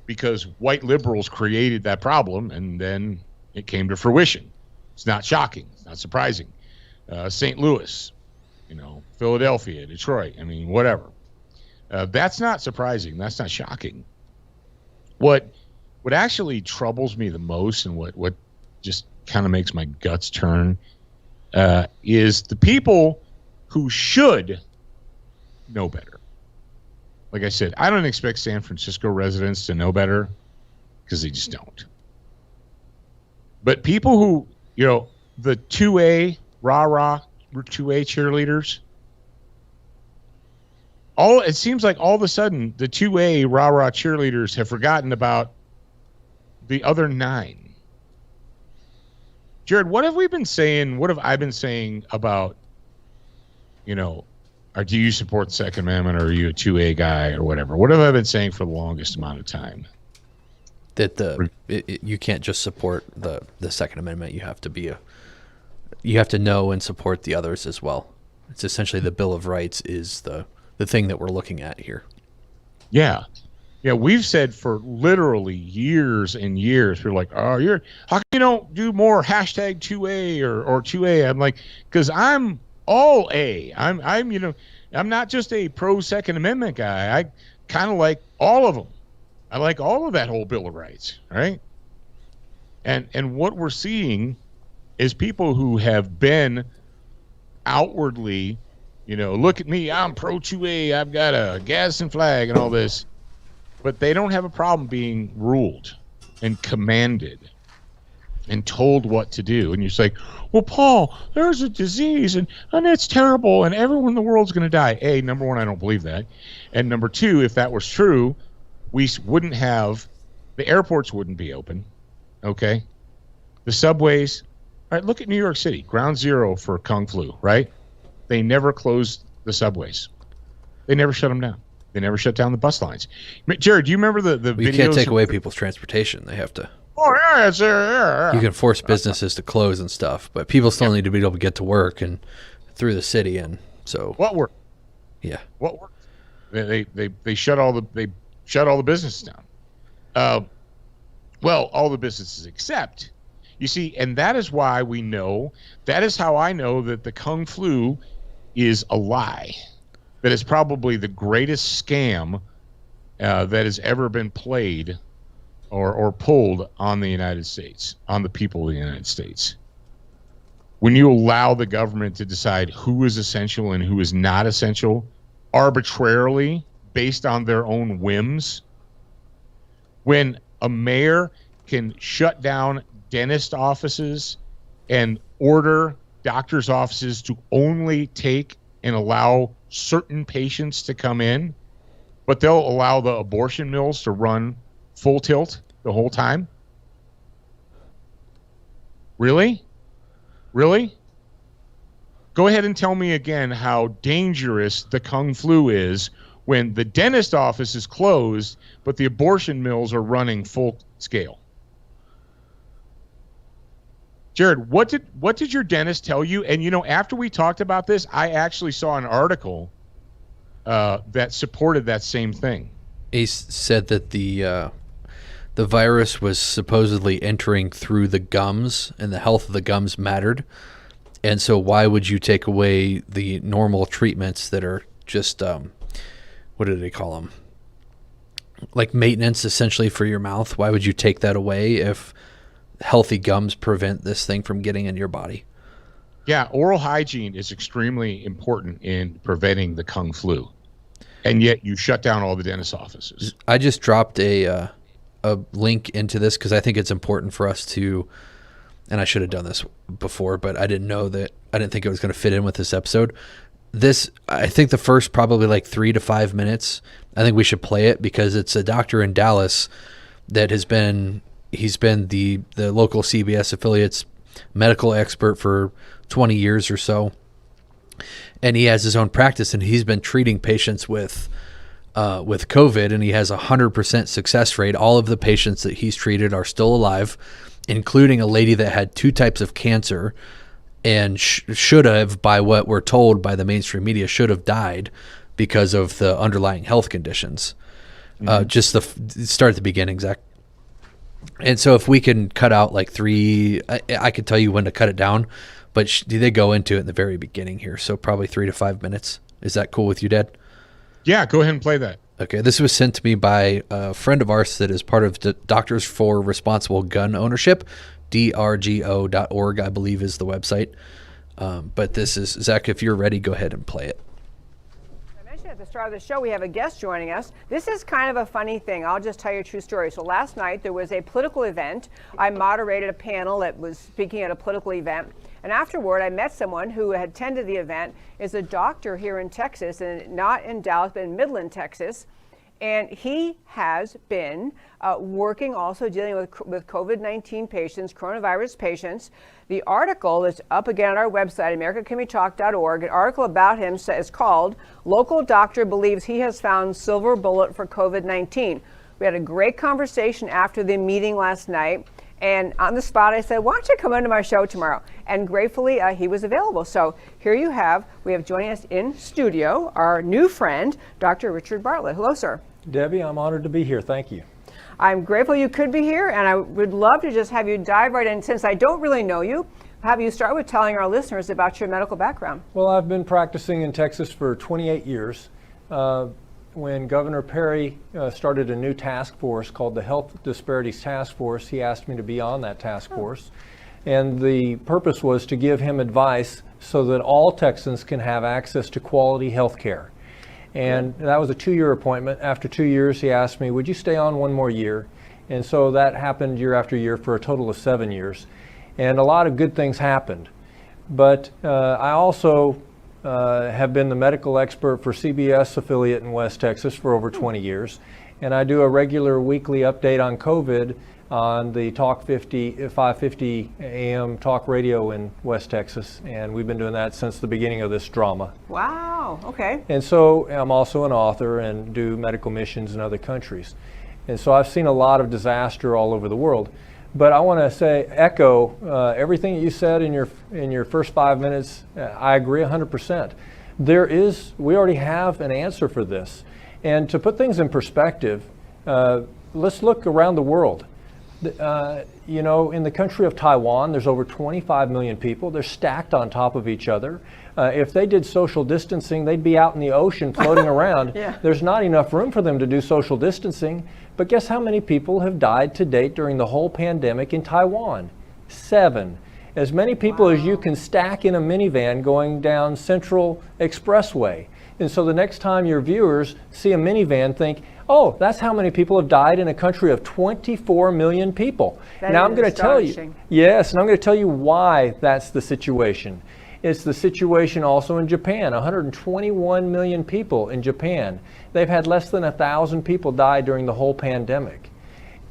Because white liberals created that problem and then it came to fruition. It's not shocking. It's not surprising. St. Louis, Philadelphia, Detroit, whatever. That's not surprising. That's not shocking. What actually troubles me the most and what just kind of makes my guts turn is the people who should know better. Like I said, I don't expect San Francisco residents to know better because they just don't. But people who, the 2A, rah-rah, 2A cheerleaders, it seems like all of a sudden the 2A rah-rah cheerleaders have forgotten about the other 9. Jared, what have we been saying? What have I been saying about, do you support the Second Amendment or are you a 2A guy or whatever? What have I been saying for the longest amount of time? That you can't just support the Second Amendment. You have to know and support the others as well. It's essentially the Bill of Rights is the thing that we're looking at here. Yeah, we've said for literally years and years, we're like, how come you don't do more hashtag 2A or 2A? I'm like, because I'm all A. I'm not just a pro Second Amendment guy. I kind of like all of them. I like all of that whole Bill of Rights, right? And what we're seeing is people who have been outwardly, look at me, I'm pro 2A, I've got a Gadsden flag and all this, but they don't have a problem being ruled and commanded and told what to do. And you're just like, well, Paul, there's a disease and it's terrible and everyone in the world's going to die. Number one, I don't believe that. And number two, if that was true, we wouldn't have, the airports wouldn't be open, okay? The subways, all right, look at New York City, ground zero for Kung Flu, right? They never closed the subways. They never shut them down. They never shut down the bus lines. Jared, do you remember the videos? You can't take away people's transportation. They have to. Oh, yeah, it's there. You can force businesses to close and stuff, but people still need to be able to get to work and through the city. And so what worked? Yeah, what worked? They shut all the businesses down. Well, all the businesses except, you see, and that is why we know. That is how I know that the Kung Flu is a lie. That is probably the greatest scam that has ever been played or pulled on the United States, on the people of the United States. When you allow the government to decide who is essential and who is not essential arbitrarily based on their own whims, when a mayor can shut down dentist offices and order doctors' offices to only take and allow certain patients to come in, but they'll allow the abortion mills to run full tilt the whole time? Really? Go ahead and tell me again how dangerous the Kung Flu is when the dentist office is closed, but the abortion mills are running full scale. Jared, what did your dentist tell you? And after we talked about this, I actually saw an article that supported that same thing. He said that the virus was supposedly entering through the gums, and the health of the gums mattered. And so, why would you take away the normal treatments that are just what do they call them? Like maintenance, essentially, for your mouth. Why would you take that away if healthy gums prevent this thing from getting in your body? Yeah, oral hygiene is extremely important in preventing the Kung Flu, and yet you shut down all the dentist offices. I just dropped a link into this because I think it's important for us to, and I should have done this before, but I didn't think it was going to fit in with this episode. I think the first probably like 3 to 5 minutes, I think we should play it because it's a doctor in Dallas that he's been the local CBS affiliate's medical expert for 20 years or so. And he has his own practice, and he's been treating patients with COVID, and he has 100% success rate. All of the patients that he's treated are still alive, including a lady that had 2 types of cancer and should have, by what we're told by the mainstream media, should have died because of the underlying health conditions. Mm-hmm. Just start at the beginning, Zach. And so if we can cut out like 3, I could tell you when to cut it down, but they go into it in the very beginning here. So probably 3 to 5 minutes. Is that cool with you, Dad? Yeah, go ahead and play that. Okay, this was sent to me by a friend of ours that is part of the Doctors for Responsible Gun Ownership. drgo.org, I believe, is the website. But this is, Zach, if you're ready, go ahead and play it. I mentioned at the start of the show we have a guest joining us. This is kind of a funny thing. I'll just tell you a true story. So last night there was a political event. I moderated a panel that was speaking at a political event. And afterward, I met someone who had attended the event, is a doctor here in Texas, and not in Dallas, but in Midland, Texas. And he has been working also dealing with COVID-19 patients, coronavirus patients. The article is up again on our website, americacanwetalk.org. An article about him is called "Local Doctor Believes He Has Found Silver Bullet for COVID-19." We had a great conversation after the meeting last night. And on the spot, I said, why don't you come into my show tomorrow? And gratefully, he was available. So here we have joining us in studio, our new friend, Dr. Richard Bartlett. Hello, sir. Debbie, I'm honored to be here. Thank you. I'm grateful you could be here, and I would love to just have you dive right in. Since I don't really know you, have you start with telling our listeners about your medical background. Well, I've been practicing in Texas for 28 years. When Governor Perry started a new task force called the Health Disparities Task Force, he asked me to be on that task force. And the purpose was to give him advice so that all Texans can have access to quality health care. And that was a 2-year appointment. After 2 years, he asked me, would you stay on 1 more year? And so that happened year after year for a total of 7 years. And a lot of good things happened. But I also have been the medical expert for CBS affiliate in West Texas for over 20 years. And I do a regular weekly update on COVID on the Talk 550 AM talk radio in West Texas, and we've been doing that since the beginning of this drama. Wow, okay. And so I'm also an author and do medical missions in other countries. And so I've seen a lot of disaster all over the world. But I want to echo everything that you said in your first 5 minutes. I agree 100%. We already have an answer for this. And to put things in perspective, let's look around the world. In the country of Taiwan, there's over 25 million people. They're stacked on top of each other. If they did social distancing, they'd be out in the ocean floating around. Yeah. There's not enough room for them to do social distancing. But guess how many people have died to date during the whole pandemic in Taiwan? 7. As many people as you can stack in a minivan going down Central Expressway. And so the next time your viewers see a minivan, think, oh, that's how many people have died in a country of 24 million people. Now I'm going to tell you, yes, and I'm going to tell you why that's the situation. It's the situation also in Japan, 121 million people in Japan. They've had less than 1,000 people die during the whole pandemic.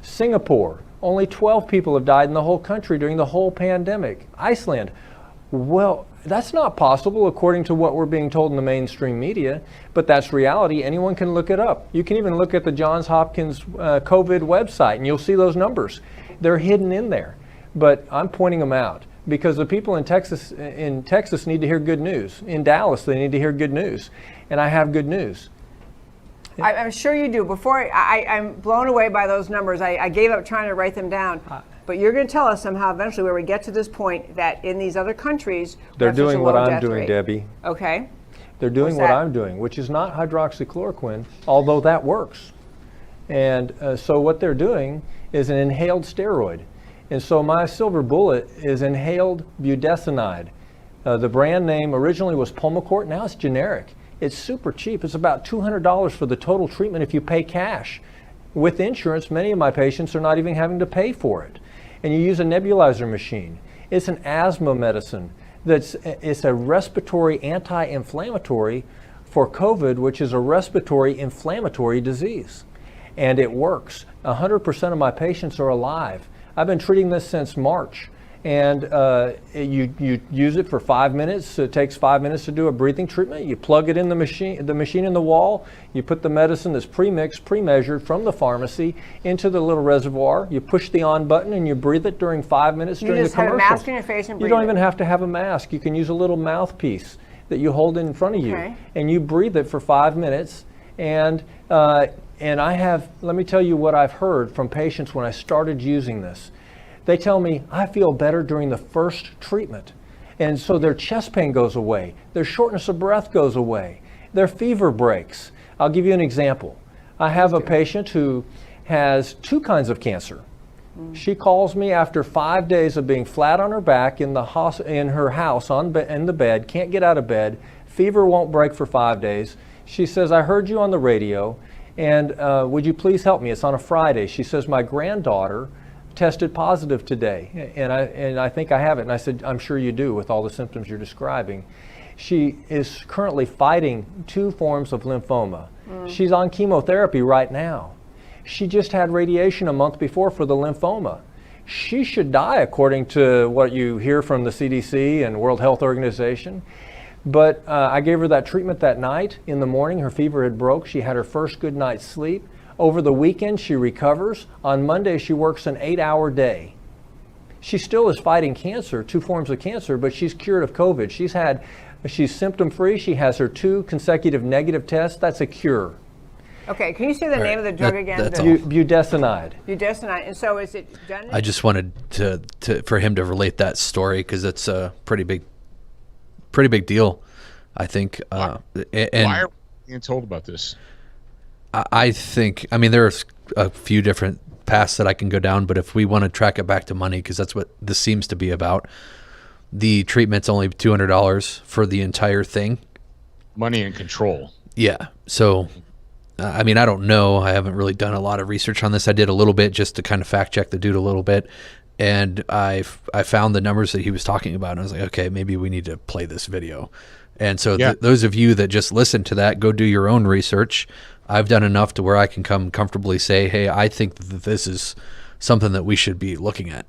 Singapore, only 12 people have died in the whole country during the whole pandemic. Iceland, well, that's not possible according to what we're being told in the mainstream media, but that's reality. Anyone can look it up. You can even look at the Johns Hopkins COVID website and you'll see those numbers. They're hidden in there, but I'm pointing them out because the people in Texas need to hear good news. In Dallas, they need to hear good news, and I have good news. I'm sure you do. I'm blown away by those numbers. I gave up trying to write them down. But you're going to tell us somehow eventually where we get to this point that in these other countries, they're doing what I'm doing, Debbie. Okay. They're doing what I'm doing, which is not hydroxychloroquine, although that works. And so what they're doing is an inhaled steroid. And so my silver bullet is inhaled budesonide. The brand name originally was Pulmicort, now it's generic. It's super cheap. It's about $200 for the total treatment if you pay cash. With insurance, many of my patients are not even having to pay for it. And you use a nebulizer machine. It's an asthma medicine. It's a respiratory anti-inflammatory for COVID, which is a respiratory inflammatory disease. And it works. 100% of my patients are alive. I've been treating this since March. And you use it for 5 minutes. It takes 5 minutes to do a breathing treatment. You plug it in the machine in the wall. You put the medicine that's pre-mixed, pre-measured from the pharmacy into the little reservoir. You push the on button and you breathe it during 5 minutes during the commercial. You just have a mask on your face and breathe. You don't even have to have a mask. You can use a little mouthpiece that you hold in front of you, and you breathe it for 5 minutes. And I have, let me tell you what I've heard from patients when I started using this. They tell me, I feel better during the first treatment. And so their chest pain goes away. Their shortness of breath goes away. Their fever breaks. I'll give you an example. I have a patient who has 2 kinds of cancer. She calls me after 5 days of being flat on her back in her house in the bed, can't get out of bed, fever won't break for 5 days. She says, I heard you on the radio, and would you please help me? It's on a Friday. She says, my granddaughter tested positive today, and I think I have it. And I said, I'm sure you do with all the symptoms you're describing. She is currently fighting 2 forms of lymphoma. She's on chemotherapy right now. She just had radiation a month before for the lymphoma. She should die according to what you hear from the CDC and World Health Organization. But I gave her that treatment that night. In the morning, her fever had broke. She had her first good night's sleep. Over the weekend, she recovers. On Monday, she works an 8-hour day. She still is fighting cancer, 2 forms of cancer, but she's cured of COVID. She's symptom-free. She has her 2 consecutive negative tests. That's a cure. Okay, can you say the name of the drug again? Budesonide. Budesonide. And so is it done? I just wanted for him to relate that story because it's a pretty big deal, I think. Why are we being told about this? I think, there's a few different paths that I can go down, but if we want to track it back to money, because that's what this seems to be about, the treatment's only $200 for the entire thing. Money and control. Yeah. So, I don't know. I haven't really done a lot of research on this. I did a little bit just to kind of fact check the dude a little bit. And I found the numbers that he was talking about, and I was like, okay, maybe we need to play this video. And so those of you that just listen to that, go do your own research. I've done enough to where I can come comfortably say, hey, I think that this is something that we should be looking at.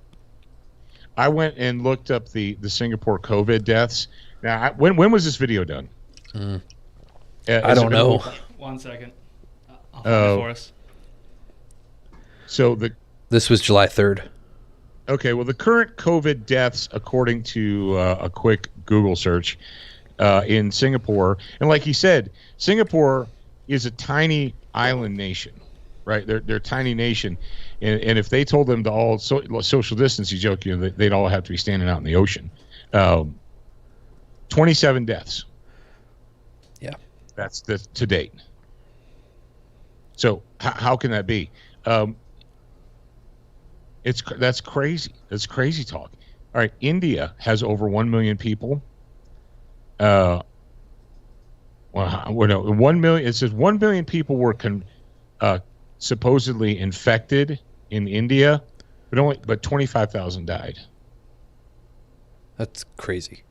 I went and looked up the Singapore COVID deaths. Now, when was this video done? I don't know. 1 second. I'll find it for us. So this was July 3rd. Okay, well, the current COVID deaths, according to a quick Google search in Singapore, and like he said, Singapore is a tiny island nation, right? They're a tiny nation, and if they told them to all social distance, you joke, they'd all have to be standing out in the ocean. 27 deaths. Yeah, that's to date. So how can that be? That's crazy. That's crazy talk. All right, India has over 1 million people. 1 million. It says 1 million people were supposedly infected in India, but 25,000 died. That's crazy.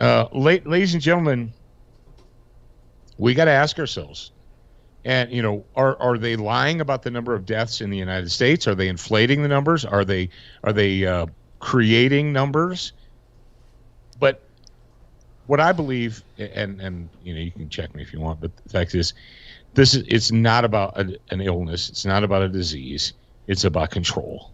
Ladies and gentlemen, we got to ask ourselves. And, are they lying about the number of deaths in the United States? Are they inflating the numbers? Are they creating numbers? But what I believe, and you can check me if you want, but the fact is, it's not about an illness. It's not about a disease. It's about control.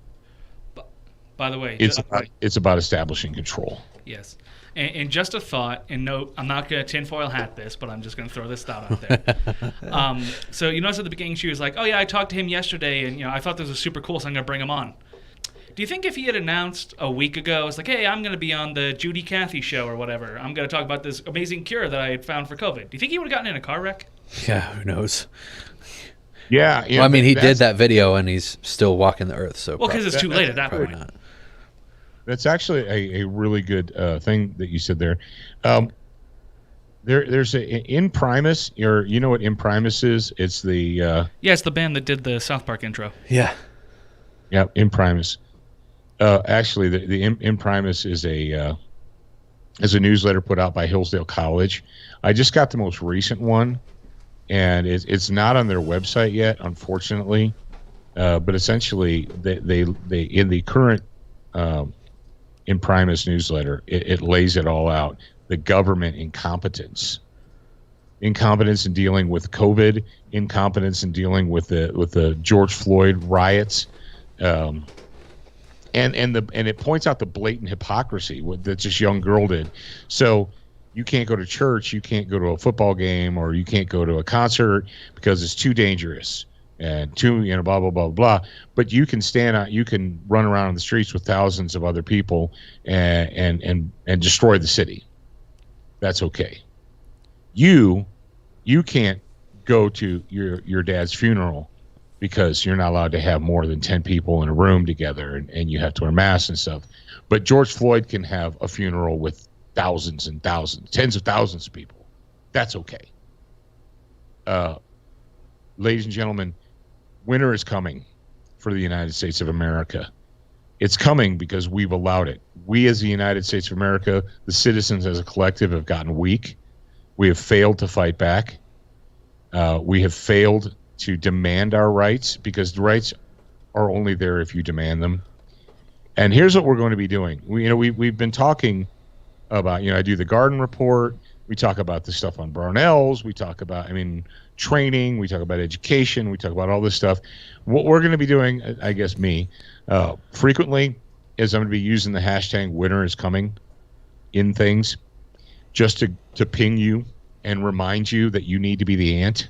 By the way, it's about establishing control. Yes. And just a thought, and no, I'm not going to tinfoil hat this, but I'm just going to throw this thought out there. So you notice at the beginning she was like, oh yeah, I talked to him yesterday, and I thought this was super cool, so I'm going to bring him on. Do you think if he had announced a week ago, it's like, hey, I'm going to be on the Judy Cathy show or whatever, I'm going to talk about this amazing cure that I had found for COVID, do you think he would have gotten in a car wreck? Yeah, who knows? Yeah. Well, I mean, he did that video, and he's still walking the earth. So because it's too late at that point. Not. That's actually a really good thing that you said there. There's a Imprimis, or you know what Imprimis is? It's the it's the band that did the South Park intro. Yeah, Imprimis. Actually, the Imprimis is a newsletter put out by Hillsdale College. I just got the most recent one, and it's not on their website yet, unfortunately. But essentially, they in the current Imprimis newsletter, it lays it all out. The government incompetence in dealing with COVID, incompetence in dealing with the George Floyd riots, and it points out the blatant hypocrisy that this young girl did. So you can't go to church, you can't go to a football game, or you can't go to a concert because it's too dangerous. And blah blah blah blah. But you can you can run around on the streets with thousands of other people and destroy the city. That's okay. You can't go to your dad's funeral because you're not allowed to have more than 10 people in a room together, and you have to wear masks and stuff. But George Floyd can have a funeral with thousands and thousands, tens of thousands of people. That's okay. Ladies and gentlemen, winter is coming for the United States of America. It's coming because we've allowed it. We as the United States of America, the citizens as a collective, have gotten weak. We have failed to fight back. We have failed to demand our rights, because the rights are only there if you demand them. And here's what we're going to be doing. We've been talking about, I do the garden report. We talk about the stuff on Brownells. We talk about, training. We talk about education. We talk about all this stuff. What we're going to be doing, I guess frequently, is I'm going to be using the hashtag winter is coming in things, just to ping you and remind you that you need to be the ant.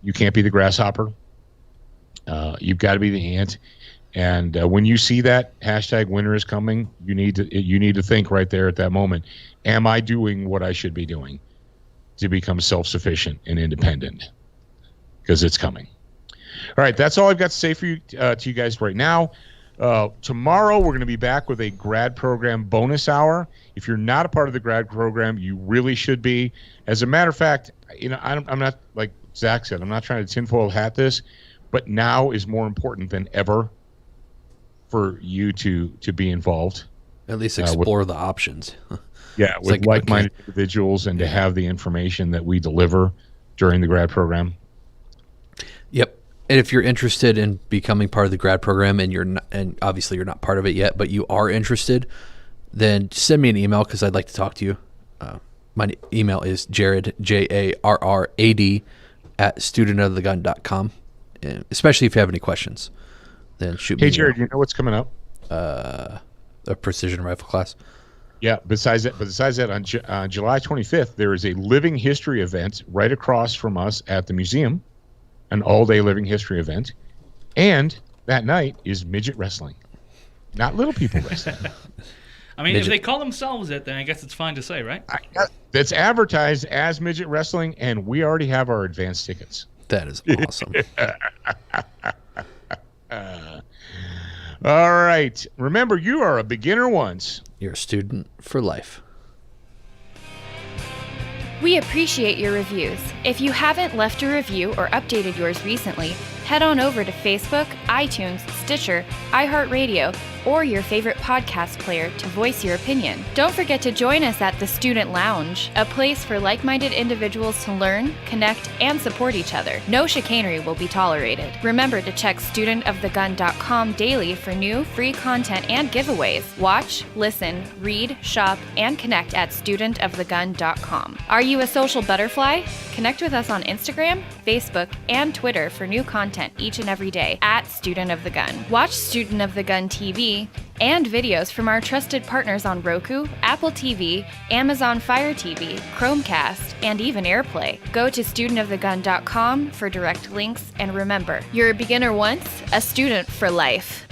You can't be the grasshopper. You've got to be the ant. And when you see that hashtag winter is coming, you need to think right there at that moment, am I doing what I should be doing to become self-sufficient and independent? Because it's coming. All right, that's all I've got to say for you to you guys right now. Tomorrow we're going to be back with a grad program bonus hour. If you're not a part of the grad program, you really should be. As a matter of fact, I'm not, like Zach said, I'm not trying to tinfoil hat this, but now is more important than ever for you to be involved. At least explore the options. Yeah, with like-minded individuals, and to have the information that we deliver during the grad program. Yep. And if you're interested in becoming part of the grad program and obviously you're not part of it yet, but you are interested, then send me an email because I'd like to talk to you. My email is Jarrad, Jarrad, at studentofthegun.com. And especially if you have any questions, then shoot me. Hey, Jarrad, you know what's coming up? A precision rifle class. Yeah. Besides that, on July 25th, there is a living history event right across from us at the museum, an all-day living history event, and that night is midget wrestling, not little people wrestling. I mean, if they call themselves it, then I guess it's fine to say, right? It's advertised as midget wrestling, and we already have our advance tickets. That is awesome. All right. Remember, you are a beginner once. You're a student for life. We appreciate your reviews. If you haven't left a review or updated yours recently, head on over to Facebook, iTunes, Stitcher, iHeartRadio, or your favorite podcast player to voice your opinion. Don't forget to join us at the Student Lounge, a place for like-minded individuals to learn, connect, and support each other. No chicanery will be tolerated. Remember to check studentofthegun.com daily for new, free content and giveaways. Watch, listen, read, shop, and connect at studentofthegun.com. Are you a social butterfly? Connect with us on Instagram, Facebook, and Twitter for new content each and every day at Student of the Gun. Watch Student of the Gun TV and videos from our trusted partners on Roku, Apple TV, Amazon Fire TV, Chromecast, and even AirPlay. Go to studentofthegun.com for direct links, and remember, you're a beginner once, a student for life.